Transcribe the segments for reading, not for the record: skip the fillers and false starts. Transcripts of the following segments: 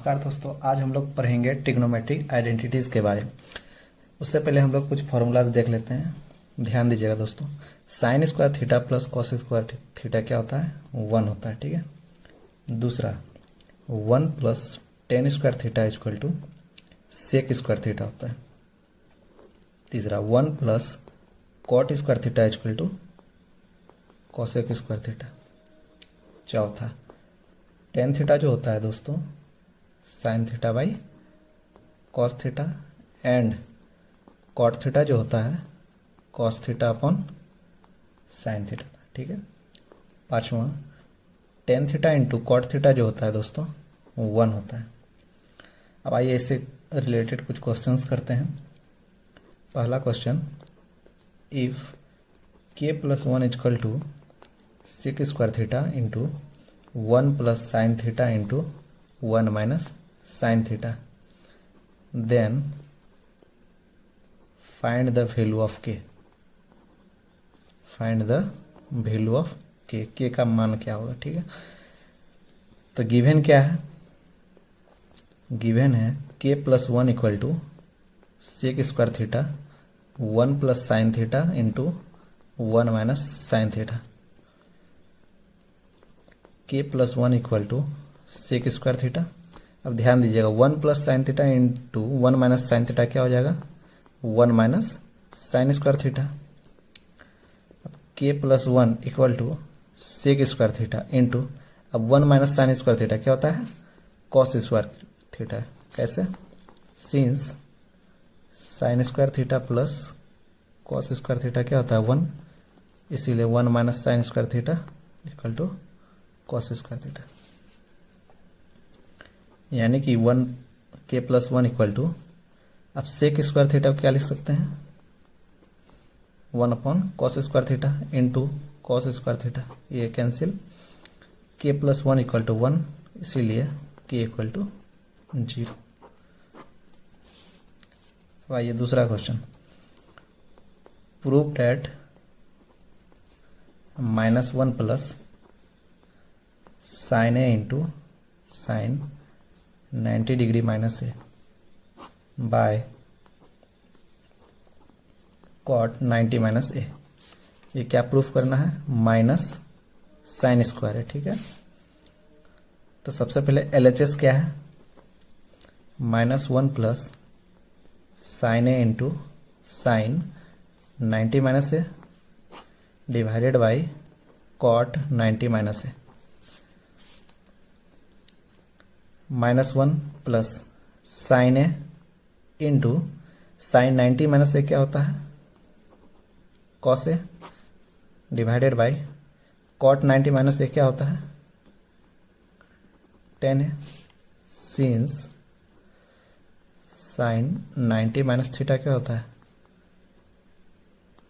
नमस्कार दोस्तों, आज हम लोग पढ़ेंगे ट्रिग्नोमेट्रिक आइडेंटिटीज़ के बारे में। उससे पहले हम लोग कुछ फॉर्मूलाज देख लेते हैं। ध्यान दीजिएगा दोस्तों, sign square theta plus cos square theta क्या होता है? 1 होता है। ठीक है। दूसरा 1 plus tan square theta equal to sec square theta होता है। तीसरा 1 plus cot square theta equal to cosec square theta. चौथा टेन थीटा जो होता है दोस्तों sine theta by cos theta, and cot theta जो होता है cos theta upon sine theta. ठीक है। पांचवा tan theta into cot theta जो होता है दोस्तों 1 होता है। अब आइए इससे रिलेटेड कुछ क्वेश्चंस करते हैं। पहला question, if K plus 1 equal to sec square theta into 1 plus sine theta into 1 minus sine theta, then find the value of K. Find the value of K का मान क्या होगा? ठीक है। तो गिवन क्या है? गिवन है K plus 1 equal to sec square theta 1 plus sine theta into 1 minus sine theta. K plus 1 equal to sec square theta. अब ध्यान दीजिएगा 1 plus sine theta into 1 minus sine theta क्या हो जाएगा? 1 माइनस साइन स्क्वायर थीटा। अब K plus 1 equal to sec square theta into, अब 1 minus sine square theta क्या होता है? Cos square theta. कैसे? Since sine square theta plus cos square theta क्या होता है? 1, इसीलिए 1 minus sine square theta equal to cos square theta. यानी कि 1 के प्लस 1 इक्वल टू, अब सेक स्क्वायर थीटा को क्या लिख सकते हैं? 1 upon cos square theta into cos square theta. ये cancel. K plus 1 equal to 1, इसीलिए के इक्वल टू 0। अब आइए दूसरा question, prove that -1 plus sine A into sine 90 degree minus A by cot 90 minus A. ये क्या proof करना है? Minus sine square है। ठीक है। तो सबसे पहले LHS क्या है? -1 plus sine A into sine 90 minus A divided by cot 90 minus A. -1 plus sine A into sine 90 minus A क्या होता है? Cos A divided by cot 90 minus A क्या होता है? Tan A. Since sine 90 minus theta क्या होता है?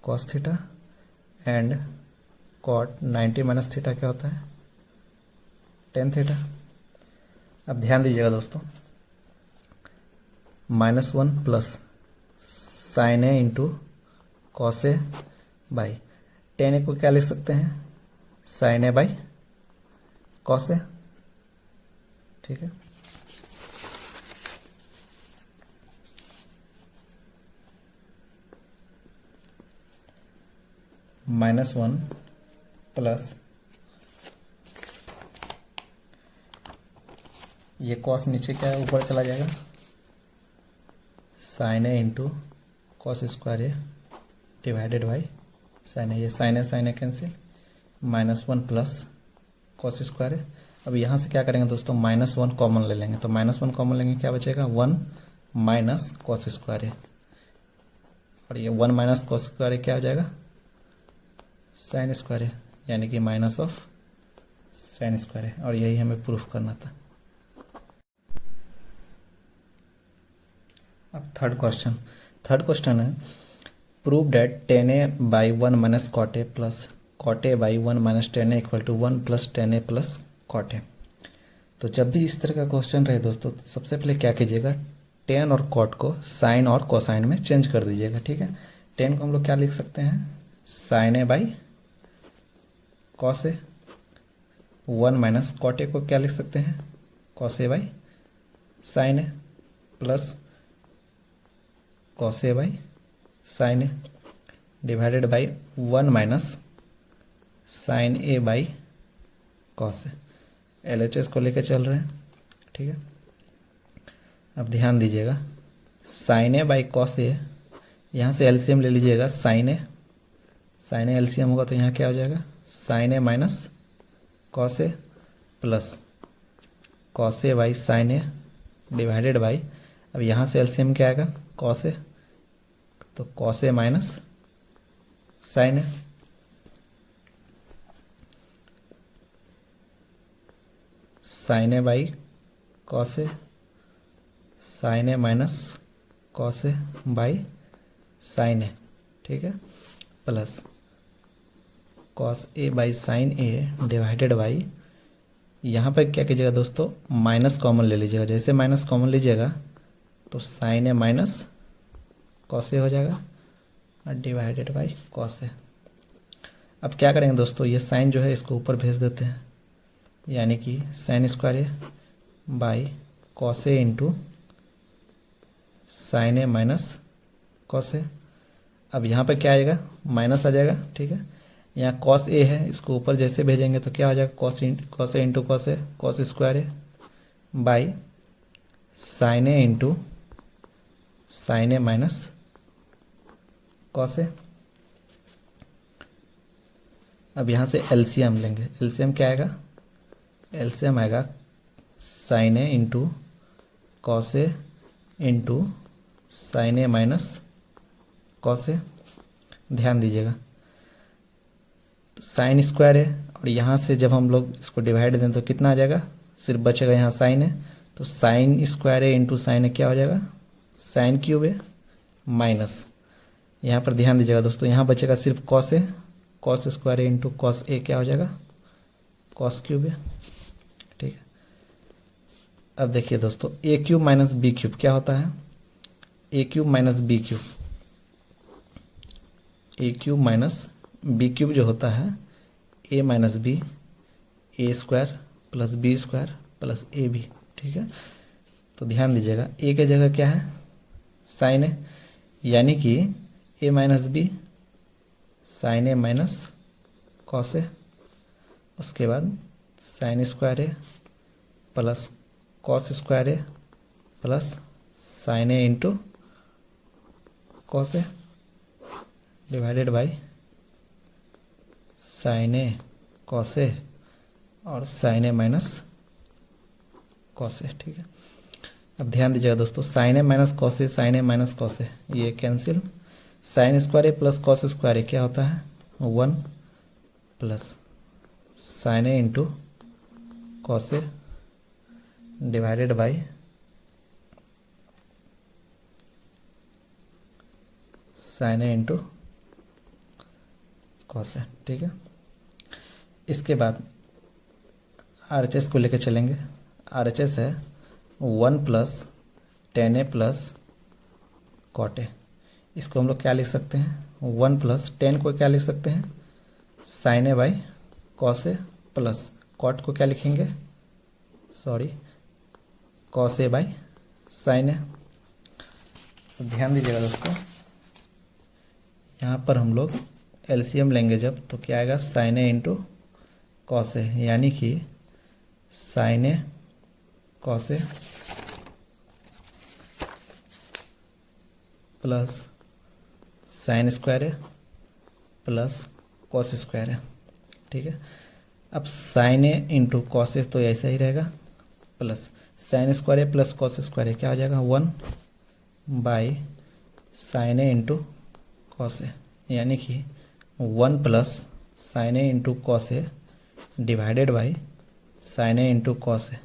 Cos theta, and cot 90 minus theta क्या होता है? Tan theta. अब ध्यान दीजिएगा दोस्तों, -1 plus sine A into cos A by tan A को क्या लिख सकते हैं? Sine A by cos A. ठीक है। -1 प्लस ये कॉस नीचे क्या है? ऊपर चला जाएगा। Sine A into cos square A divided by sine A. ये sine A cancel. -1 plus cos square A. अब यहाँ से क्या करेंगे दोस्तों? -1 कॉमन ले लेंगे। तो -1 कॉमन लेंगे, क्या बचेगा? 1 माइनस कॉस स्क्वायर ए, और ये 1 माइनस कॉस स्क्वायर ए क्या हो जाएगा? साइन स्क्वायर ए, यानी कि minus of sine square A. और यही हमें प्रूफ करना था। अब थर्ड क्वेश्चन है, prove that tan A by 1 minus cot A plus cot A by 1 minus tan A equal to 1 plus tan A plus cot A. तो जब भी इस तरह का क्वेश्चन रहे दोस्तों, तो सबसे पहले क्या कीजिएगा? टेन और कॉट को साइन और कोसाइन में चेंज कर दीजिएगा। ठीक है। टेन को हम लोग क्या लिख सकते हैं? Sine A by cos A. 1 minus cot A को क्या लिख सकते हैं? Cos A by sine A plus cos A by sine A divided by 1 minus sine A by cos A. LHS को लेकर चल रहे हैं, ठीक है। अब ध्यान दीजिएगा, साइन ए बाई कॉस ए, यहाँ से LCM ले लीजिएगा। साइन ए LCM होगा तो यहाँ क्या हो जाएगा, sine A minus cos A plus cos A by sine A divided by, अब यहाँ से LCM क्या आएगा, कॉस ए, तो cos A minus sine A. Sine A by cos A, sine A minus cos A by sine A, ठीक है, plus cos A by sine A divided by, यहाँ पर क्या कीजिएगा दोस्तों, माइनस कॉमन ले लीजिएगा। जैसे माइनस कॉमन लीजिएगा तो साइन ए माइनस कॉस ए हो जाएगा और डिवाइडेड बाई कॉस ए। अब क्या करेंगे दोस्तों, ये साइन जो है इसको ऊपर भेज देते हैं, यानी कि sine square A by cos A into sine A minus cos A. अब यहाँ पर क्या आएगा, माइनस आ जाएगा, ठीक है। यहाँ कॉस ए है, इसको ऊपर जैसे भेजेंगे तो क्या हो जाएगा, cos A into cos A, cos square A by sine A into sine A minus cos A. अब यहाँ से LCM लेंगे, LCM क्या आएगा, LCM आएगा sine A into cos A into sine A minus cos ए। ध्यान दीजिएगा, तो साइन स्क्वायर है और यहाँ से जब हम लोग इसको डिवाइड दें तो कितना आ जाएगा, सिर्फ बचेगा यहाँ साइन है, तो साइन स्क्वायर है इंटू साइन है क्या हो जाएगा, साइन क्यूब है माइनस, यहाँ पर ध्यान दीजिएगा दोस्तों, यहाँ बचेगा सिर्फ कॉस है, कॉस स्क्वायर है इंटू कॉस ए क्या हो जाएगा, कॉस क्यूब है, ठीक है। अब देखिए दोस्तों, A cube minus B cube क्या होता है, A cube minus B cube, A cube minus B cube जो होता है A minus B, A square plus B square plus A B, ठीक है। तो ध्यान दीजिएगा, ए के जगह क्या है, साइन ए, यानी कि A minus B sine A minus cos A, उसके बाद sine square A plus cos square A plus sine A into cos A divided by sine A cos A और sine A minus cos A, ठीक है। अब ध्यान दीजिएगा दोस्तों, sine A minus cos A, sine A minus cos A ये cancel, sine square A plus cos square A क्या होता है 1 plus sine A into cos A divided by sine A into cos A, ठीक है। इसके बाद RHS को लेकर चलेंगे। RHS है 1 plus tan A plus cot A. इसको हम लोग क्या लिख सकते हैं, 1 प्लस टेन को क्या लिख सकते हैं, sine A by cos A plus cot को क्या लिखेंगे, sorry cos A by sine A. तो ध्यान दीजिएगा दोस्तों, यहाँ पर हम लोग LCM लेंगे जब तो क्या आएगा, sine A into cos A, यानी कि sine A cos A plus sine square A plus cos square A, ठीक है। अब sine A into cos A तो ऐसा ही रहेगा, plus sine square A plus cos square A क्या हो जाएगा 1 by sine A into cos A, यानी कि 1 plus sine A into cos A divided by sine A into cos A,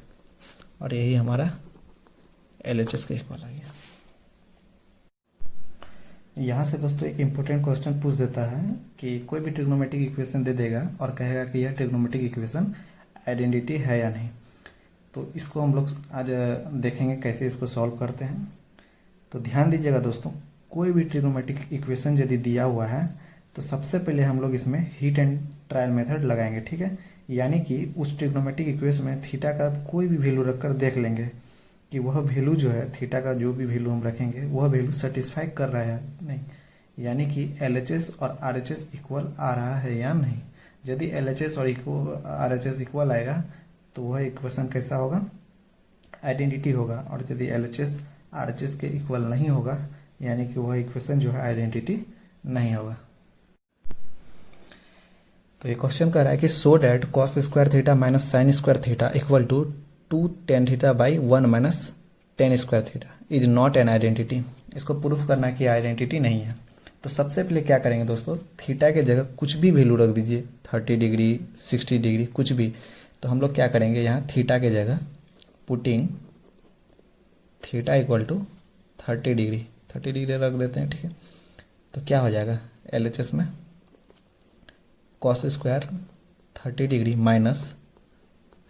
और यही हमारा LHS का इक्वल आ गया। यहाँ से दोस्तों एक इम्पोर्टेंट क्वेश्चन पूछ देता है कि कोई भी ट्रिग्नोमेट्रिक इक्वेशन दे देगा और कहेगा कि यह ट्रिग्नोमेट्रिक इक्वेशन आइडेंटिटी है या नहीं। तो इसको हम लोग आज देखेंगे कैसे इसको सॉल्व करते हैं। तो ध्यान दीजिएगा दोस्तों, कोई भी ट्रिग्नोमेट्रिक इक्वेशन यदि दिया हुआ है तो सबसे पहले हम लोग इसमें हीट एंड ट्रायल मेथड लगाएंगे, ठीक है। यानी कि उस ट्रिग्नोमेट्रिक इक्वेशन में थीटा का कोई भी वैल्यू रखकर देख लेंगे कि वह वैल्यू जो है थीटा का जो भी वैल्यू हम रखेंगे वह वैल्यू सेटिस्फाई कर रहा है नहीं, यानी कि LHS और RHS इक्वल आ रहा है या नहीं। यदि LHS और RHS इक्वल आएगा तो वह इक्वेशन कैसा होगा, आइडेंटिटी होगा, और यदि LHS RHS के इक्वल नहीं होगा यानी कि वह इक्वेशन जो है आइडेंटिटी नहीं होगा। तो ये क्वेश्चन कह रहा है कि so that cos square theta minus sine square theta equal to 2 tan theta by 1 minus tan square theta is not an identity. इसको प्रूफ करना है कि आइडेंटिटी नहीं है। तो सबसे पहले क्या करेंगे दोस्तों, थीटा के जगह कुछ भी वैल्यू रख दीजिए, 30 डिग्री 60 डिग्री कुछ भी। तो हम लोग क्या करेंगे, यहाँ थीटा के जगह putting theta equal to 30 degree रख देते हैं, ठीक है। तो क्या हो जाएगा, LHS में cos square 30 degree minus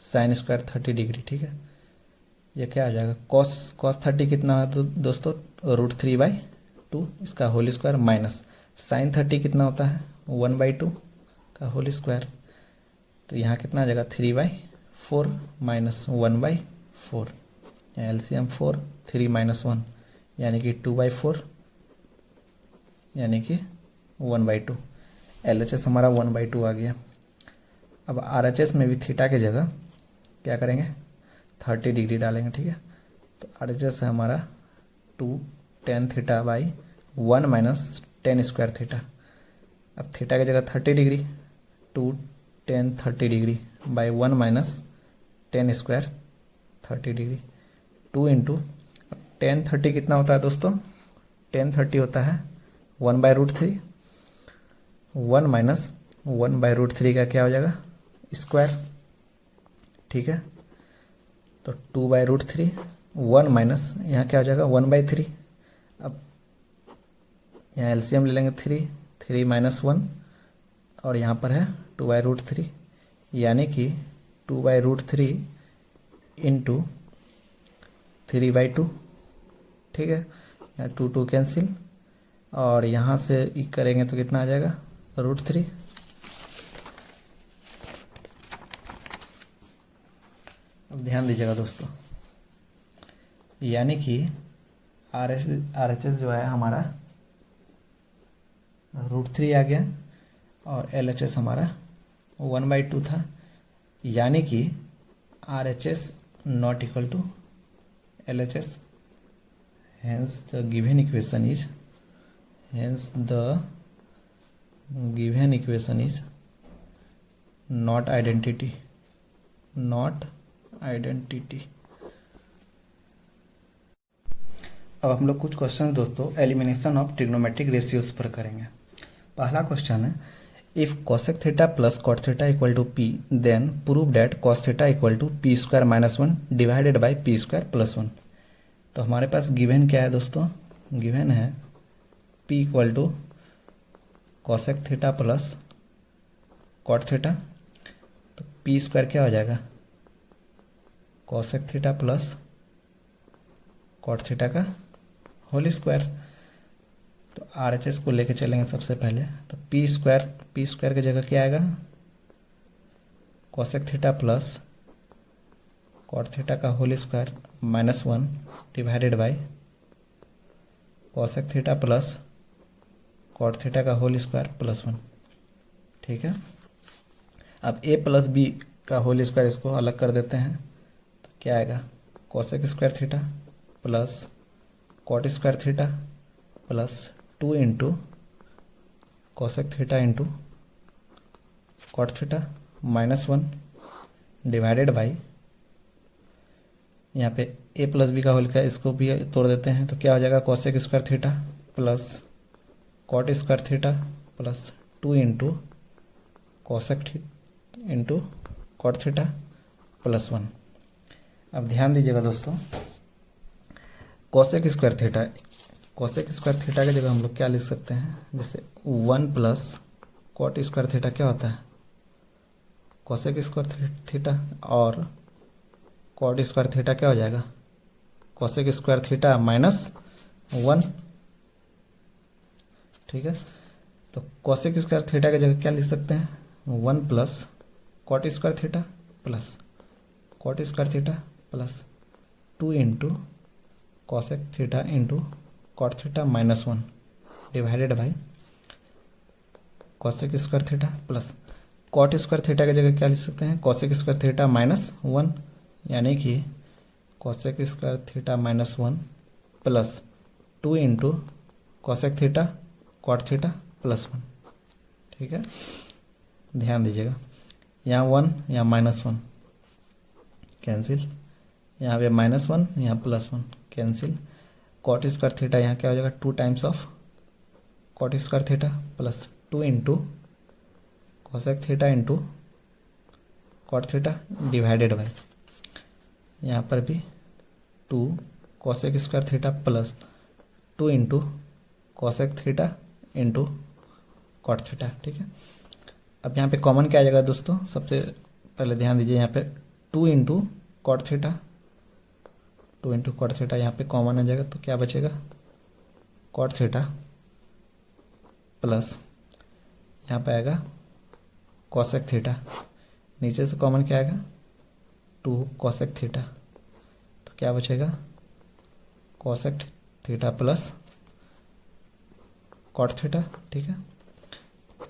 sine square 30 degree, ठीक है। ये क्या हो जाएगा, कॉस 30 कितना है तो दोस्तों √3/2 इसका होल स्क्वायर, माइनस साइन 30 कितना होता है 1/2 का होल स्क्वायर। तो यहाँ कितना आ जाएगा 3/4 माइनस 1/4, LCM 4 3 माइनस 1 यानी कि 2/4 यानी कि 1/2। LHS हमारा 1/2 आ गया। अब RHS में भी थीटा के जगह क्या करेंगे 30 डिग्री डालेंगे, ठीक है। तो RHS है हमारा 2 tan theta by 1 minus tan square theta. अब थीटा की जगह 30 degree 2 tan 30 degree by 1 minus tan square 30 degree 2 into tan 30 कितना होता है दोस्तों, tan 30 होता है 1/√3, 1 माइनस 1/√3 का क्या हो जाएगा स्क्वायर, ठीक है। तो 2/√3 1 माइनस यहाँ क्या हो जाएगा 1/3। अब यहाँ LCM ले लेंगे 3 माइनस 1 और यहाँ पर है 2/√3 यानी कि 2/√3 इंटू 3/2, ठीक है। यहाँ 2 कैंसिल और यहाँ से करेंगे तो कितना आ जाएगा √3। अब ध्यान दीजिएगा दोस्तों, यानी कि RHS जो है हमारा √3 आ गया और LHS हमारा 1/2 था, यानी कि RHS not equal to LHS, hence the given equation is not identity। अब हम लोग कुछ क्वेश्चन दोस्तों एलिमिनेशन ऑफ ट्रिग्नोमेट्रिक रेशियोज पर करेंगे। पहला क्वेश्चन है, if cosec theta plus cot theta equal to p then prove that cos theta equal to p square minus 1 divided by p square plus 1। तो हमारे पास गिवन क्या है दोस्तों, गिवन है p equal to cosec theta plus cot theta. तो p square क्या हो जाएगा cosec theta plus cot theta का होल स्क्वायर। तो RHS को लेके चलेंगे सबसे पहले। तो p स्क्वायर की जगह क्या आएगा cosec theta plus cot theta का whole square minus 1 divided by cosec theta plus cot theta का होल स्क्वायर प्लस 1, ठीक है। अब a प्लस b का होल स्क्वायर इसको अलग कर देते हैं तो क्या आएगा cosec square theta plus cot square theta plus 2 into cosec theta into cot theta minus 1 divided by यहाँ पे a प्लस बी का होल का इसको भी तोड़ देते हैं तो क्या हो जाएगा cosec square theta plus cot square theta plus 2 into cosec into cot theta plus 1। अब ध्यान दीजिएगा दोस्तों, cosec स्क्वायर थीटा की जगह हम लोग क्या लिख सकते हैं, जैसे 1 प्लस cot स्क्वायर थीटा क्या होता है cosec स्क्वायर थीटा और cot स्क्वायर थीटा क्या हो जाएगा cosec स्क्वायर थीटा माइनस 1, ठीक है। तो cosec स्क्वायर थीटा की जगह क्या लिख सकते हैं 1 plus cot square theta plus cot square theta plus 2 into cosec theta into cot theta minus 1 divided by cosec square theta plus cot square theta की जगह क्या लिख सकते हैं, कॉसेक स्क्वायर थीटा माइनस 1, यानी कि cosec square theta minus 1 plus 2 into cosec theta cot theta plus 1। ठीक है, ध्यान दीजिएगा, यहाँ 1 यहाँ माइनस 1 कैंसिल, यहाँ पे माइनस 1 यहाँ plus 1 cancel. Cot square theta यहाँ क्या हो जाएगा, 2 times of cot square theta plus 2 into cosec theta into cot theta divided by यहाँ पर भी 2 cosec square theta plus 2 into cosec theta into cot theta. ठीक है, अब यहाँ पे कॉमन क्या आ जाएगा दोस्तों, सबसे पहले ध्यान दीजिए, यहाँ पे 2 into cot theta, 2 into cot theta यहाँ पे कॉमन आ जाएगा, तो क्या बचेगा, कॉट थीटा प्लस यहाँ पे आएगा कॉसेक थीटा, नीचे से कॉमन क्या आएगा, 2 कॉसेक थीटा, तो क्या बचेगा, cosec theta plus cot theta. ठीक है,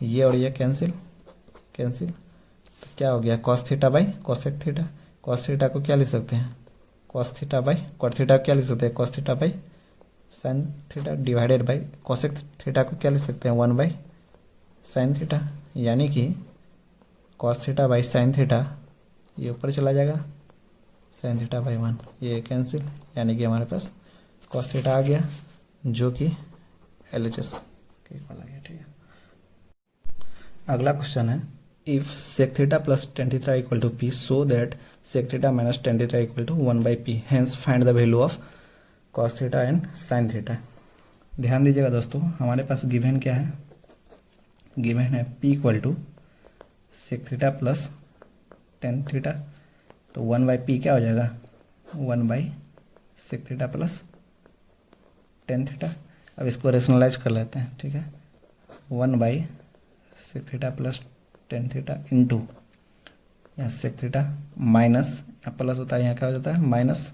ये और ये कैंसिल कैंसिल, तो क्या हो गया, cos theta by cosec theta. Cos theta को क्या लिख सकते हैं, cos theta by cot theta को क्या लिख सकते हैं, cos theta by sine theta divided by cosec theta को क्या लिख सकते हैं, 1 बाई साइन थीटा, यानी कि cos theta by sine theta ये ऊपर चला जाएगा, साइन थीटा बाई 1 ये कैंसिल, यानी कि हमारे पास कॉस थीटा आ गया जो कि LHS के इक्वल आ गया। ठीक है, अगला क्वेश्चन है, if sec theta plus tan theta equal to P so that sec theta minus tan theta equal to 1 by P, hence find the value of cos theta and sine theta. ध्यान दीजिएगा दोस्तों, हमारे पास given क्या है, given है p equal to sec theta plus tan theta, तो 1 by P क्या हो जाएगा, 1 by sec theta plus tan theta. अब इसको रेशनलाइज कर लेते हैं। ठीक है, 1 by sec theta plus tan theta into यहाँ सेक थीटा माइनस यहाँ प्लस होता है, यहाँ क्या हो जाता है माइनस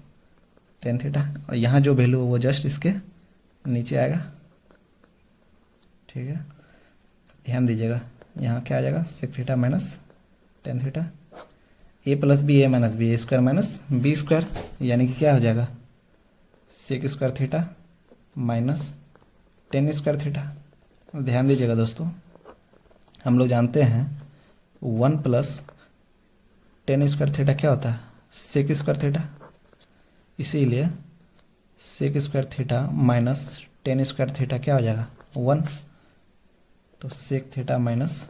टेन थीटा, और यहाँ जो वैल्यू वो जस्ट इसके नीचे आएगा। ठीक है, ध्यान दीजिएगा, यहाँ क्या आ जाएगा, sec theta minus tan theta, A plus B A minus B, A square minus B square, यानी कि क्या हो जाएगा, sec square theta minus tan square theta. ध्यान दीजिएगा दोस्तों, हम लोग जानते हैं 1 प्लस टेन स्क्वायर थीटा क्या होता है, सेक स्क्वायर थीटा, इसीलिए sec square theta minus tan square theta क्या हो जाएगा 1, तो sec theta minus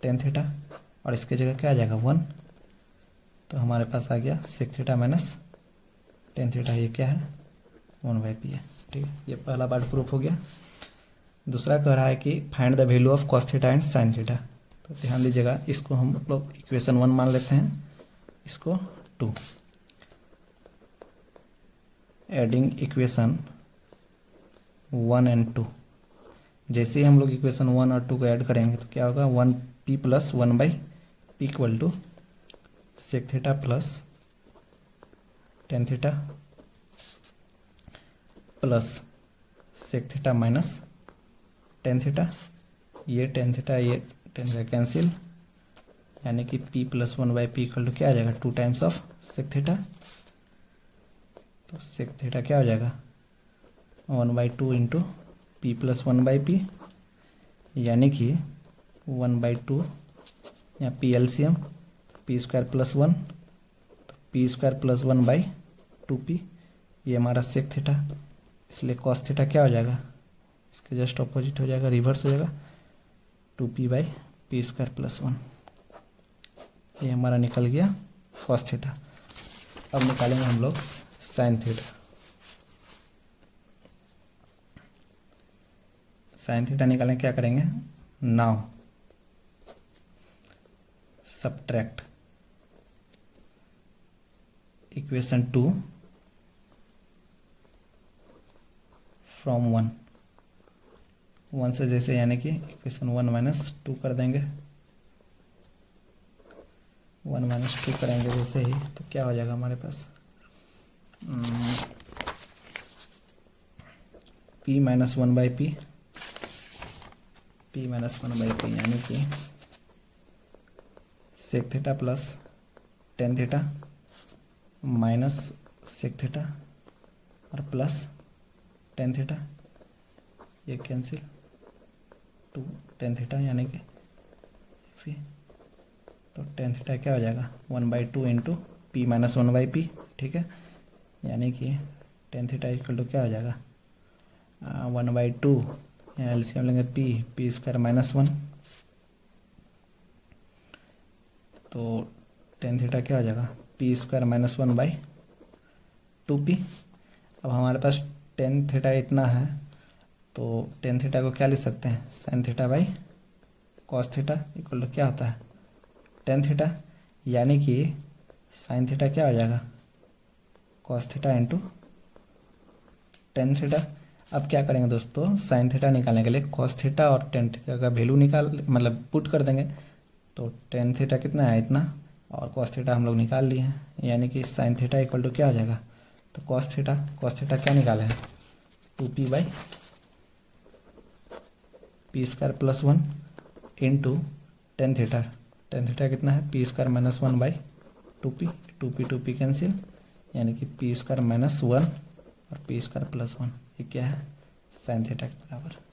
tan theta, और इसके जगह क्या आ जाएगा 1, तो हमारे पास आ गया sec theta minus tan theta, ये क्या है 1 बाई पी है। ठीक है, ये पहला पार्ट प्रूफ हो गया। दूसरा कह रहा है कि find the value of cos theta and sine theta, तो ध्यान दीजिएगा, इसको हम लोग इक्वेशन 1 मान लेते हैं, इसको 2, एडिंग इक्वेशन 1 एंड 2, जैसे ही हम लोग इक्वेशन 1 और 2 को ऐड करेंगे तो क्या होगा, 1p plus 1 by P equal to sec theta plus tan theta plus sec theta minus tan theta, ये टेन थीटा ये टेन थीटा कैंसिल, यानी कि p plus 1 by P equal to क्या आ जाएगा, 2 टाइम्स ऑफ सेक थीटा, तो sec theta क्या हो जाएगा 1 by 2 into P plus 1 by P, यानी कि 1 बाई 2 या P LCM P square plus 1, तो P square plus 1 by 2p, ये हमारा सेक थीटा, इसलिए कॉस थीटा क्या हो जाएगा, इसके जस्ट ऑपोजिट हो जाएगा, रिवर्स हो जाएगा, 2p by P square plus 1, ये हमारा निकल गया कॉस थीटा। अब निकालेंगे हम लोग साइन थीटा। साइन थीटा निकालें, क्या करेंगे, नाउ सब्ट्रैक्ट इक्वेशन 2 फ्रॉम 1 से, जैसे यानी कि इक्वेशन 1 माइनस 2 कर देंगे, 1 माइनस 2 करेंगे जैसे ही, तो क्या हो जाएगा हमारे पास, p minus 1/p, p minus 1/p यानी कि sec theta plus tan theta minus sec theta और प्लस टेन थीटा, ये कैंसिल, टू टेन थीटा यानी कि फिर तो टेन थीटा क्या हो जाएगा 1/2 इंटू पी माइनस 1/p, ठीक है। यानी कि टेन थीटा इक्वल टू क्या हो जाएगा 1/2, यहाँ एलसीएम लेंगे पी स्क्वायर माइनस 1, तो टेन थीटा क्या हो जाएगा पी स्क्वायर माइनस 1/2p। अब हमारे पास टेन थीटा इतना है तो टेन थीटा को क्या लिख सकते हैं sine theta by cos theta equal to क्या होता है टेन थीटा, यानी कि साइन थीटा क्या हो जाएगा cos theta into ten theta. अब क्या करेंगे दोस्तों, साइन थीटा निकालने के लिए कॉस थीटा और टेन थीटा का वैल्यू मतलब पुट कर देंगे, तो टेन थीटा कितना है इतना और कॉस थीटा हम लोग निकाल लिए हैं, यानी कि साइन थीटा इक्वल टू क्या हो जाएगा, तो कॉस थीटा क्या निकाले हैं 2p/p² plus 1 into tan theta कितना है p² minus 1/2p, 2p cancel, यानी कि p² माइनस 1 और p² प्लस 1, ये क्या है साइन थीटा के बराबर।